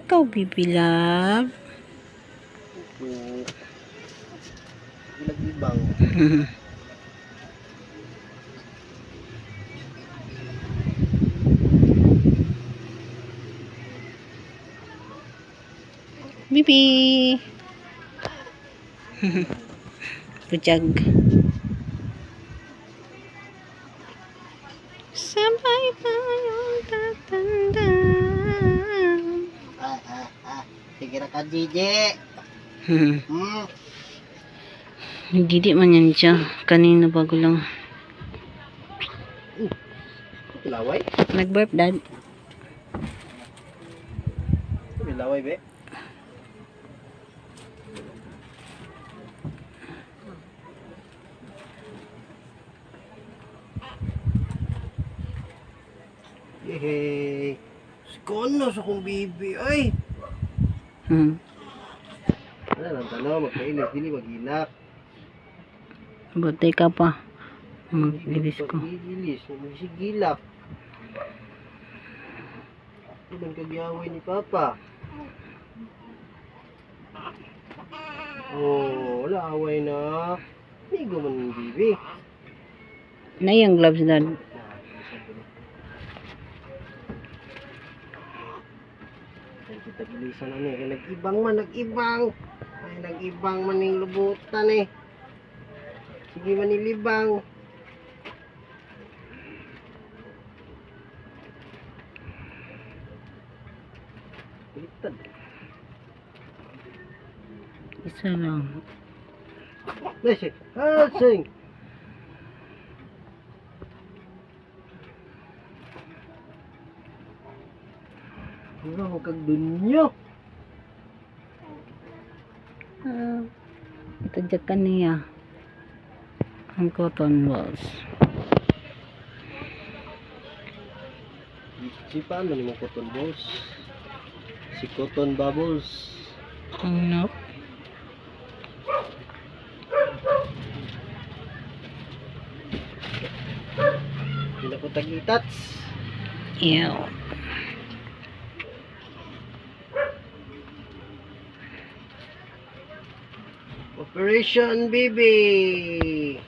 Ikaw, Bibi Love. Ilag-ibang. Bibi. Pujag. Sabay tayong tatanda. Sige na ka, Gigi. Nagdidi man yan siya. Kanina bago lang. Laway? Nag-burp, Dad. Laway, be. Yehey. Kono sa kong bibi, ay. Ano lang tanong, magkailis, dili mag-ilak. Butay ka pa. Mag-ilis ko. Mag-ilis, mag-sigilak. Ibang kagiyaway ni Papa. Oh, wala away na. Migo man yung bibi. Na yung gloves, Dad. Kita bilisan na niya. Nag-ibang man, nag-ibang. Ay, nag-ibang man yung lubutan eh. Sige man nilibang. Baliktad. Isa lang. Nasik. Hasing. Wala kang dunyo. Tadyakan niya. Ang cotton balls. Si paano ni mo cotton balls? Si cotton bubbles. Nope. Hindi ko tagitats. Ew. Operation Baby.